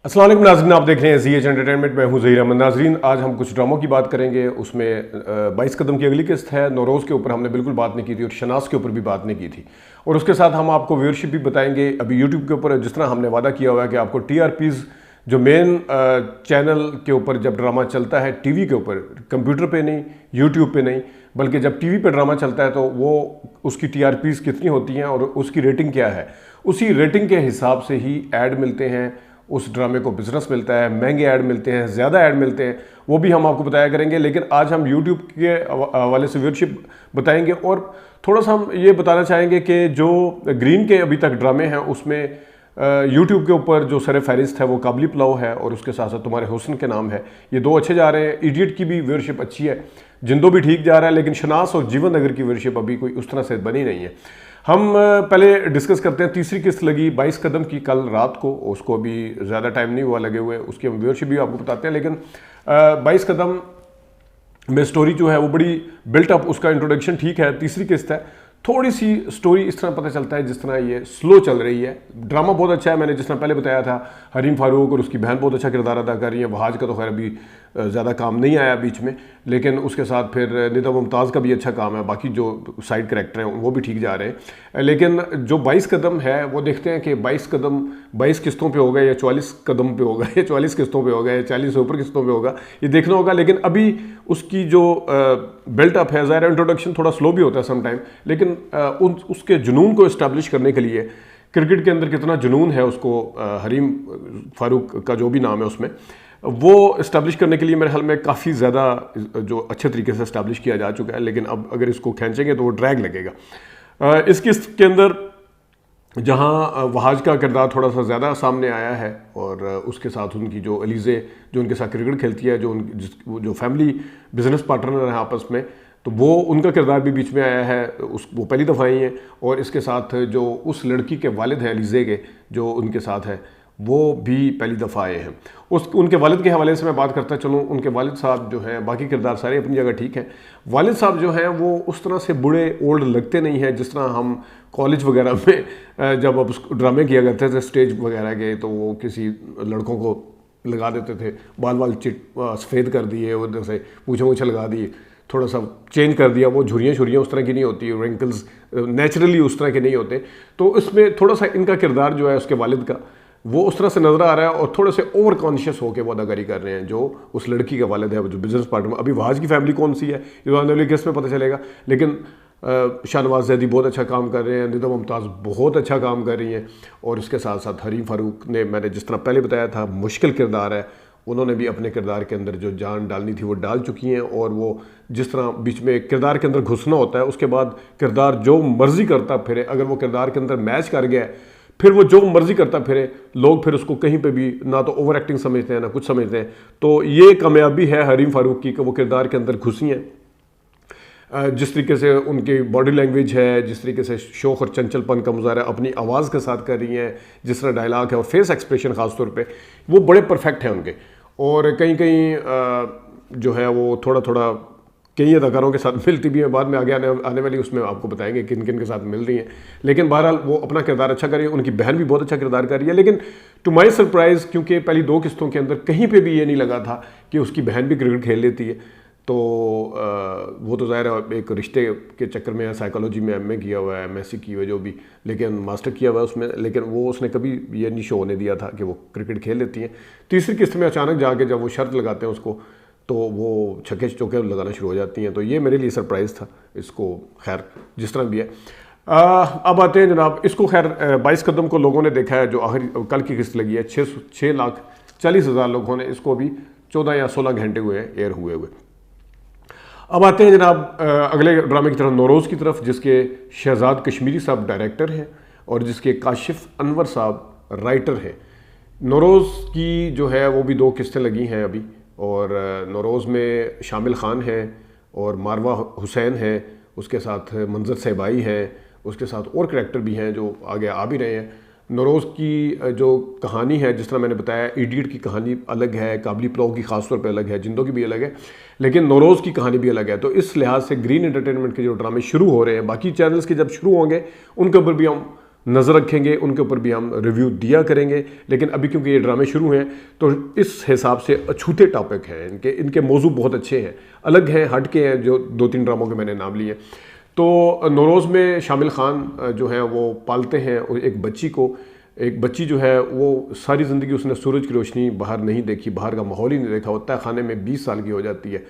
अस्सलाम वालेकुम नाज़रीन, आप देख रहे हैं ZH एंटरटेनमेंट। मैं हूं ज़हीर अहमद। नाज़रीन, आज हम कुछ ड्रामों की बात करेंगे। उसमें 22 कदम की अगली किस्त है। नौरोज़ के ऊपर हमने बिल्कुल बात नहीं की थी और शनास के ऊपर भी बात नहीं की थी। और उसके साथ हम आपको व्यूअरशिप भी बताएंगे। अभी यूट्यूब के ऊपर जिस तरह हमने वादा किया हुआ है कि आपको TRPs जो मेन चैनल के ऊपर जब ड्रामा चलता है टीवी के ऊपर, कंप्यूटर पे नहीं, यूट्यूब पे नहीं, बल्कि जब टीवी पे ड्रामा चलता है तो वो उसकी TRPs कितनी होती हैं और उसकी रेटिंग क्या है, उसी रेटिंग के हिसाब से ही ऐड मिलते हैं। उस ड्रामे को बिजनेस मिलता है, महंगे ऐड मिलते हैं, ज़्यादा ऐड मिलते हैं, वो भी हम आपको बताया करेंगे। लेकिन आज हम यूट्यूब के हवाले से व्यूअरशिप बताएंगे और थोड़ा सा हम ये बताना चाहेंगे कि जो ग्रीन के अभी तक ड्रामे हैं उसमें यूट्यूब के ऊपर जो सर फहरिस्त है वो काबली पुलाव है और उसके साथ साथ तुम्हारे हुस्न के नाम है। ये दो अच्छे जा रहे हैं। इडियट की भी व्यूअरशिप अच्छी है, जिंदो भी ठीक जा रहा है, लेकिन शनास और जीवन नगर की व्यूअरशिप अभी कोई उस तरह से बनी नहीं है। हम पहले डिस्कस करते हैं। तीसरी किस्त लगी 22 कदम की कल रात को, उसको अभी ज़्यादा टाइम नहीं हुआ लगे हुए, उसकी हम व्यूअरशिप भी आपको बताते हैं। लेकिन 22 कदम में स्टोरी जो है वो बड़ी बिल्टअप, उसका इंट्रोडक्शन ठीक है। तीसरी किस्त है, थोड़ी सी स्टोरी इस तरह पता चलता है जिस तरह ये स्लो चल रही है। ड्रामा बहुत अच्छा है, मैंने जिस तरह पहले बताया था। हरीम फारूक और उसकी बहन बहुत अच्छा किरदार अदा कर रही है। वहाज का तो खैर अभी ज़्यादा काम नहीं आया बीच में, लेकिन उसके साथ फिर निदा मुमताज़ का भी अच्छा काम है। बाकी जो साइड कैरेक्टर हैं वो भी ठीक जा रहे हैं। लेकिन जो 22 कदम है वो देखते हैं कि 22 कदम 22 किस्तों पे होगा या 44 कदम पे होगा या 44 किस्तों पे होगा या 40 से ऊपर किस्तों पे होगा, ये देखना होगा। लेकिन अभी उसकी जो बिल्टअप है, ज़ाहिर इंट्रोडक्शन थोड़ा स्लो भी होता है समटाइम, लेकिन उसके जुनून को इस्टेब्लिश करने के लिए, क्रिकेट के अंदर कितना जुनून है उसको, हरीम फारूक का जो भी नाम है उसमें, वो इस्टेब्लिश करने के लिए मेरे ख्याल में काफ़ी ज़्यादा जो अच्छे तरीके से इस्टेब्लिश किया जा चुका है। लेकिन अब अगर इसको खींचेंगे तो वो ड्रैग लगेगा। इस किस्त के अंदर जहाँ वहाज का किरदार थोड़ा सा ज़्यादा सामने आया है और उसके साथ उनकी जो अलीज़े जो उनके साथ क्रिकेट खेलती है, जो फैमिली बिजनेस पार्टनर है आपस में, तो वो उनका किरदार भी बीच में आया है। वो पहली दफ़ा आई है। और इसके साथ जो उस लड़की के वालिद हैं अलीज़े के, जो उनके साथ है, वो भी पहली दफ़ा आए हैं। उनके वालिद के हवाले से मैं बात करता चलूँ। उनके वालिद साहब जो हैं, बाकी किरदार सारे अपनी जगह ठीक हैं। वालिद साहब जो हैं वो उस तरह से बूढ़े ओल्ड लगते नहीं हैं जिस तरह हम कॉलेज वगैरह में जब अब ड्रामे किया करते थे स्टेज वगैरह के, तो वो किसी लड़कों को लगा देते थे, बाल सफ़ेद कर दिए, उधर से पूछे लगा दिए, थोड़ा सा चेंज कर दिया। वो झुर्रियाँ उस तरह की नहीं होती, रिंकल्स नेचुरली उस तरह के नहीं होते। तो इसमें थोड़ा सा इनका किरदार जो है उसके वालिद का, वो उस तरह से नज़र आ रहा है और थोड़े से ओवर कॉन्शियस होकर वो अदाकारी कर रहे हैं जो उस लड़की का वालिद है, जो बिजनेस पार्टनर। अभी वहाज की फैमिली कौन सी है ये आने वाली केस में पता चलेगा। लेकिन शाहनवाज ज़ैदी बहुत अच्छा काम कर रहे हैं, निदा मुमताज़ बहुत अच्छा काम कर रही हैं। और इसके साथ साथ हरीम फारूक ने, मैंने जिस तरह पहले बताया था, मुश्किल किरदार है, उन्होंने भी अपने किरदार के अंदर जो जान डालनी थी वो डाल चुकी हैं। और वो जिस तरह बीच में किरदार के अंदर घुसना होता है, उसके बाद किरदार जो मर्जी करता फिरे, अगर वो किरदार के अंदर मैच कर गया फिर वो जो मर्जी करता फिरे, लोग फिर उसको कहीं पे भी ना तो ओवर एक्टिंग समझते हैं ना कुछ समझते हैं। तो ये कामयाबी है हरीम फारूक की कि वो किरदार के अंदर घुसी हैं। जिस तरीके से उनकी बॉडी लैंग्वेज है, जिस तरीके से शौक और चंचलपन का मुजाहरा अपनी आवाज़ के साथ कर रही हैं, जिस तरह डायलॉग है और फेस एक्सप्रेशन ख़ास तौर पे वो बड़े परफेक्ट हैं उनके। और कहीं कहीं जो है वो थोड़ा कई अदाकारों के साथ मिलती भी है। बाद में आगे आने वाली उसमें आपको बताएंगे किन किन के साथ मिल रही हैं। लेकिन बहरहाल वो अपना किरदार अच्छा कर रही है। उनकी बहन भी बहुत अच्छा किरदार कर रही है। लेकिन टू माई सरप्राइज़, क्योंकि पहली 2 किस्तों के अंदर कहीं पे भी ये नहीं लगा था कि उसकी बहन भी क्रिकेट खेल लेती है, तो वो तो ज़ाहिर है एक रिश्ते के चक्कर में साइकोलॉजी में MA किया हुआ है, MSc की हुआ है जो भी, लेकिन मास्टर किया हुआ है उसमें, लेकिन वो उसने कभी ये नहीं शो होने दिया था कि वो क्रिकेट खेल लेती हैं। तीसरी किस्त में अचानक जाके जब वो शर्त लगाते हैं उसको, तो वो छक्के चौके लगाना शुरू हो जाती हैं। तो ये मेरे लिए सरप्राइज़ था। इसको खैर जिस तरह भी है। अब आते हैं जनाब, इसको खैर 22 कदम को लोगों ने देखा है, जो आखिरी कल की किस्त लगी है, 6,40,000 लोगों ने इसको अभी 14 या 16 घंटे हुए एयर हुए। अब आते हैं जनाब अगले ड्रामे की तरफ, नौरोज़ की तरफ, जिसके शहजाद कश्मीरी साहब डायरेक्टर हैं और जिसके काशिफ अनवर साहब राइटर हैं। नौरोज़ की जो है वो भी 2 किस्तें लगी हैं अभी, और नौरोज़ में शामिल ख़ान है और मारवा हुसैन है, उसके साथ मंजर सहबाई है, उसके साथ और करैक्टर भी हैं जो आगे आ भी रहे हैं। नौरोज़ की जो कहानी है, जिस तरह मैंने बताया, इडियट की कहानी अलग है, काबली पुलाव की ख़ास तौर पे अलग है, जिंदों की भी अलग है, लेकिन नौरोज़ की कहानी भी अलग है। तो इस लिहाज से ग्रीन एंटरटेनमेंट के जो ड्रामे शुरू हो रहे हैं, बाकी चैनल्स के जब शुरू होंगे उनके ऊपर भी हम नज़र रखेंगे, उनके ऊपर भी हम रिव्यू दिया करेंगे। लेकिन अभी क्योंकि ये ड्रामे शुरू हैं तो इस हिसाब से अछूते टॉपिक हैं, इनके मौजू बहुत अच्छे हैं, अलग हैं, हट के हैं, जो 2-3 ड्रामों के मैंने नाम लिए। तो नौरोज़ में शामिल खान जो हैं वो पालते हैं एक बच्ची को। एक बच्ची जो है वो सारी ज़िंदगी उसने सूरज की रोशनी बाहर नहीं देखी, बाहर का माहौल ही नहीं देखा। होता है खाने में 20 साल की हो जाती है,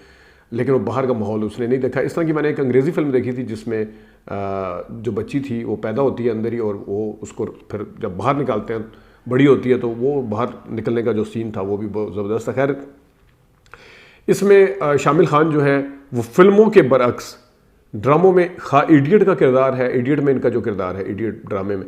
लेकिन वो बाहर का माहौल उसने नहीं देखा। इस तरह की मैंने एक अंग्रेज़ी फ़िल्म देखी थी जिसमें जो बच्ची थी वो पैदा होती है अंदर ही, और वो उसको फिर जब बाहर निकालते हैं, बड़ी होती है, तो वो बाहर निकलने का जो सीन था वो भी बहुत ज़बरदस्त था। खैर, इसमें शामिल खान जो है वो फिल्मों के बरअक्स ड्रामों में खा इडियट का किरदार है, इडियट में इनका जो किरदार है इडियट ड्रामे में,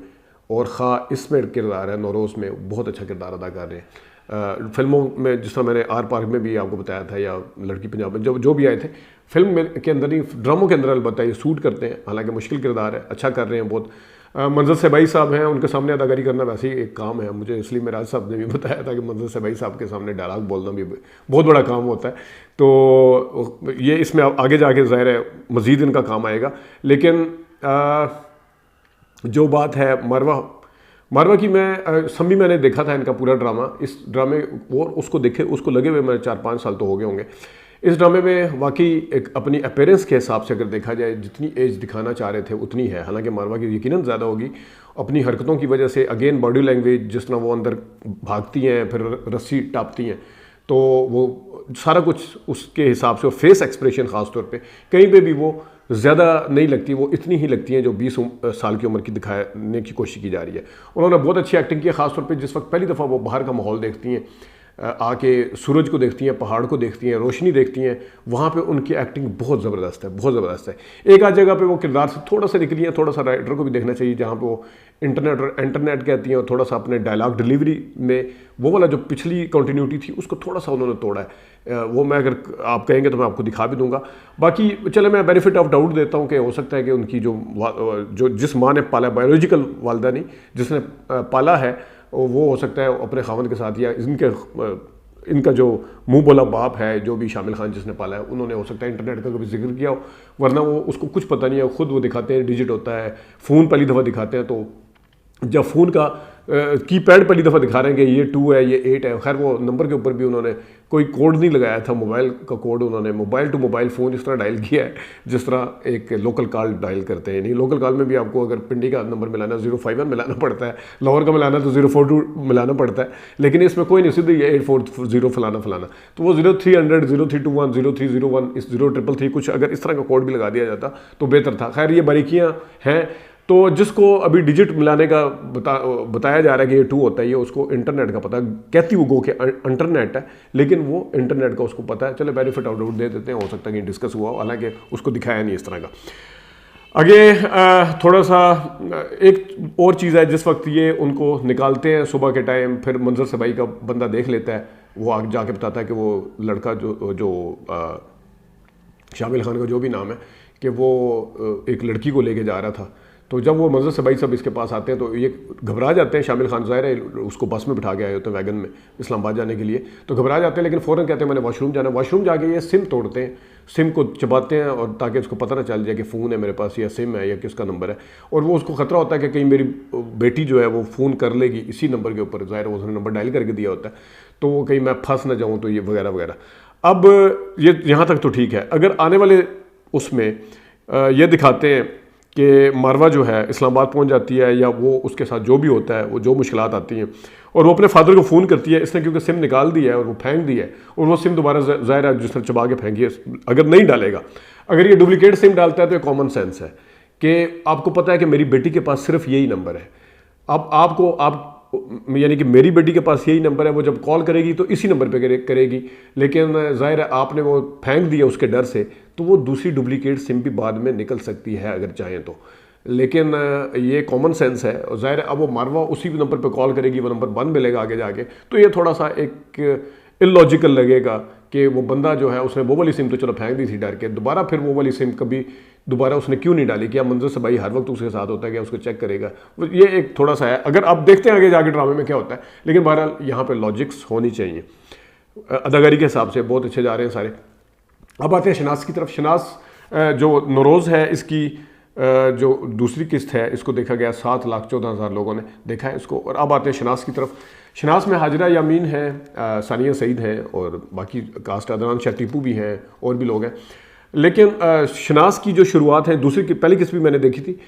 और खा इसमें किरदार है नौरोज़ में, बहुत अच्छा किरदार अदा कर रहे हैं। फिल्मों में जिस तरह मैंने आर पार्क में भी आपको बताया था, या लड़की पंजाब में जो भी आए थे, फिल्म में के अंदर ही, ड्रामों के अंदर अलबत्ता ये सूट करते हैं। हालांकि मुश्किल किरदार है, अच्छा कर रहे हैं बहुत। मंजर से भाई साहब हैं, उनके सामने अदाकारी करना वैसे ही एक काम है मुझे, इसलिए मेराज साहब ने भी बताया था कि मंजर से भाई साहब के सामने डायलॉग बोलना भी बहुत बड़ा काम होता है। तो ये इसमें आगे जाके ज़ाहिर है मज़ीद इनका काम आएगा। लेकिन जो बात है मारवा की, मैं सम्मी मैंने देखा था इनका पूरा ड्रामा, इस ड्रामे और उसको लगे हुए मेरे 4-5 साल तो हो गए होंगे। इस ड्रामे में वाकई एक अपनी अपीयरेंस के हिसाब से अगर देखा जाए, जितनी एज दिखाना चाह रहे थे उतनी है। हालांकि मारवा की यकीनन ज़्यादा होगी अपनी हरकतों की वजह से। अगेन बॉडी लैंग्वेज, जिस तरह वो अंदर भागती हैं, फिर रस्सी टापती हैं, तो वो सारा कुछ उसके हिसाब से, फेस एक्सप्रेशन ख़ास तौर पे कहीं पे भी वो ज़्यादा नहीं लगती, वो इतनी ही लगती हैं जो 20 साल की उम्र की दिखाने की कोशिश की जा रही है। उन्होंने बहुत अच्छी एक्टिंग की, ख़ास तौर पे जिस वक्त पहली दफ़ा वो बाहर का माहौल देखती हैं, आके सूरज को देखती हैं, पहाड़ को देखती हैं, रोशनी देखती हैं, वहाँ पे उनकी एक्टिंग बहुत ज़बरदस्त है, बहुत ज़बरदस्त है। एक आध जगह पे वो किरदार से थोड़ा सा निकली है, थोड़ा सा राइटर को भी देखना चाहिए, जहाँ पे वो इंटरनेट कहती हैं, और थोड़ा सा अपने डायलॉग डिलीवरी में वो वाला जो पिछली कंटिन्यूटी थी उसको थोड़ा सा उन्होंने तोड़ा है। वो मैं, अगर आप कहेंगे तो मैं आपको दिखा भी दूंगा। बाकी चले, मैं बेनिफिट ऑफ डाउट देता हूँ कि हो सकता है कि उनकी जो जिस माँ ने पाला, बायोलॉजिकल वालदा नहीं, जिसने पाला है, वो हो सकता है अपने खावंद के साथ, या इनका जो मुंह बोला बाप है, जो भी शामिल खान जिसने पाला है, उन्होंने हो सकता है इंटरनेट का कभी जिक्र किया हो, वरना वो उसको कुछ पता नहीं है। खुद वो दिखाते हैं डिजिट होता है, फ़ोन पहली दफ़ा दिखाते हैं, तो जब फ़ोन का कीपैड पहली दफ़ा दिखा रहे हैं कि ये 2 है, ये 8 है, खैर वो नंबर के ऊपर भी उन्होंने कोई कोड नहीं लगाया था, मोबाइल का कोड उन्होंने मोबाइल टू मोबाइल फ़ोन इस तरह डायल किया है जिस तरह एक लोकल कॉल डायल करते हैं। नहीं, लोकल कॉल में भी आपको अगर पिंडी का नंबर मिलाना 051 मिलाना पड़ता है, लाहौर का मिलाना तो 042 मिलाना पड़ता है, लेकिन इसमें कोई नहीं, सीधे 840 फलाना फलाना, तो वो 0300 0321 0301 इस 0333 कुछ अगर इस तरह का कोड भी लगा दिया जाता तो बेहतर था। खैर, ये बारीकियाँ हैं। तो जिसको अभी डिजिट मिलाने का बताया जा रहा है कि ये 2 होता है, ये उसको इंटरनेट का पता, कहती वो गो के इंटरनेट है, लेकिन वो इंटरनेट का उसको पता है। चलो बेनिफिट ऑफ डाउट दे देते हैं, हो सकता है कि डिस्कस हुआ हो, हालांकि उसको दिखाया नहीं इस तरह का। आगे थोड़ा सा एक और चीज़ है, जिस वक्त ये उनको निकालते हैं सुबह के टाइम, फिर मंजर से भाई का बंदा देख लेता है, वो आगे जाके बताता है कि वो लड़का जो शामिल खान का जो भी नाम है, कि वो एक लड़की को लेके जा रहा था। तो जब वो मंजर से भाई सब इसके पास आते हैं तो ये घबरा जाते हैं। शामिल खान ज़ाहिर है उसको बस में बिठा के आए होते हैं वैगन में इस्लामाबाद जाने के लिए, तो घबरा जाते हैं, लेकिन फ़ौरन कहते हैं मैंने वॉशरूम जाना। वॉशरूम जाके ये सिम तोड़ते हैं, सिम को चबाते हैं, और ताकि उसको पता ना चल जाए कि फ़ोन है मेरे पास, या सिम है, या किसका नंबर है। और वो उसको ख़तरा होता है कि कहीं मेरी बेटी जो है वो फ़ोन कर लेगी इसी नंबर के ऊपर, ज़ाहिर है उसने नंबर डायल करके दिया होता है, तो वो कहीं मैं फंस ना जाऊँ, तो ये वगैरह वगैरह। अब ये यहाँ तक तो ठीक है। अगर आने वाले उसमें ये दिखाते हैं कि मारवा जो है इस्लामाबाद पहुंच जाती है, या वो उसके साथ जो भी होता है, वो जो मुश्किलात आती हैं, और वो अपने फादर को फ़ोन करती है, इसने क्योंकि सिम निकाल दी है और वो फेंक दी है, और वो सिम दोबारा ज़ाहिर है जिसने चबा के फेंकी है, अगर नहीं डालेगा, अगर ये डुप्लीकेट सिम डालता है तो ये कॉमन सेंस है कि आपको पता है कि मेरी बेटी के पास सिर्फ यही नंबर है। अब आप यानी कि मेरी बेटी के पास यही नंबर है, वो जब कॉल करेगी तो इसी नंबर पे करेगी, लेकिन ज़ाहिर है आपने वो फेंक दिया उसके डर से, तो वो दूसरी डुप्लीकेट सिम भी बाद में निकल सकती है अगर चाहें तो। लेकिन ये कॉमन सेंस है, और ज़ाहिर है अब वो मारवा उसी नंबर पे कॉल करेगी, वो नंबर बंद मिलेगा आगे जाके, तो ये थोड़ा सा एक इलॉजिकल लगेगा कि वो बंदा जो है उसने वो वाली सिम तो चलो फेंक दी थी डर के, दोबारा फिर वो वाली सिम कभी दोबारा उसने क्यों नहीं डाली? क्या मंजर से भाई हर वक्त उसके साथ होता है, क्या उसको चेक करेगा? ये एक थोड़ा सा है, अगर आप देखते हैं आगे जाके ड्रामे में क्या होता है, लेकिन बहरहाल यहाँ पे लॉजिक्स होनी चाहिए। अदाकारी के हिसाब से बहुत अच्छे जा रहे हैं सारे। अब आते हैं शनास की तरफ। शनास जो नौरोज़ है, इसकी जो दूसरी किस्त है इसको देखा गया 7,14,000 लोगों ने देखा है इसको। और अब आते हैं शनास की तरफ। शनास में हाजिरा यामीन है, सानिया सईद है और बाकी कास्ट अदनान शाह टीपू भी हैं और भी लोग हैं। लेकिन शनास की जो शुरुआत है, दूसरी की पहली किस्त भी मैंने देखी थी,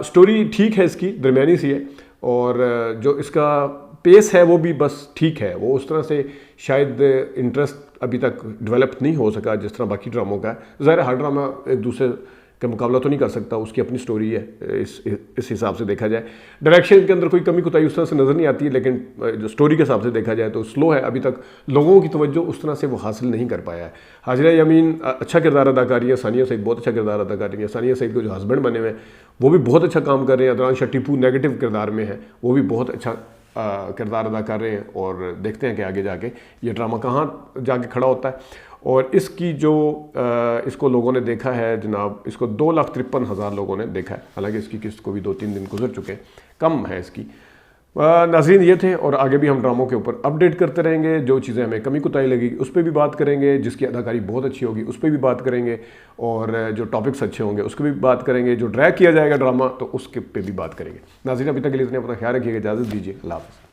स्टोरी ठीक है इसकी, दरमियानी सी है और जो इसका पेस है वो भी बस ठीक है। वो उस तरह से शायद इंटरेस्ट अभी तक डेवलप नहीं हो सका जिस तरह बाकी ड्रामों का है। ज़ाहिर हर ड्रामा एक दूसरे का मुकाबला तो नहीं कर सकता, उसकी अपनी स्टोरी है इस हिसाब से देखा जाए। डायरेक्शन के अंदर कोई कमी कोताही उस तरह से नज़र नहीं आती है, लेकिन जो स्टोरी के हिसाब से देखा जाए तो स्लो है, अभी तक लोगों की तवज्जो उस तरह से वो हासिल नहीं कर पाया है। हाजिरा यामीन अच्छा किरदार अदा कर रही है, सानिया सईद बहुत अच्छा किरदार अदा कर रही है। सानिया सईद को जो हस्बैंड बने हुए हैं वो भी बहुत अच्छा काम कर रहे हैं। अदनान शाह टीपू नेगेटिव किरदार में है, वो भी बहुत अच्छा किरदार अदा कर रहे हैं और देखते हैं कि आगे जाके ये ड्रामा कहाँ जाके खड़ा होता है। और इसकी जो इसको लोगों ने देखा है जनाब, इसको 2,53,000 लोगों ने देखा है। हालांकि इसकी किस्त को भी 2-3 दिन गुजर चुके हैं, कम है इसकी। नाज़रीन ये थे और आगे भी हम ड्रामों के ऊपर अपडेट करते रहेंगे। जो चीज़ें हमें कमी कोताही लगेगी उस पर भी बात करेंगे, जिसकी अदाकारी बहुत अच्छी होगी उस पर भी बात करेंगे और जो टॉपिक्स अच्छे होंगे उसकी भी बात करेंगे। जो ड्रैग किया जाएगा ड्रामा तो उसके पे भी बात करेंगे। नाज़रीन अभी तक के लिए इतने, अपना ख्याल रखिएगा, इजाज़त दीजिए, अल्लाह हाफ़िज़।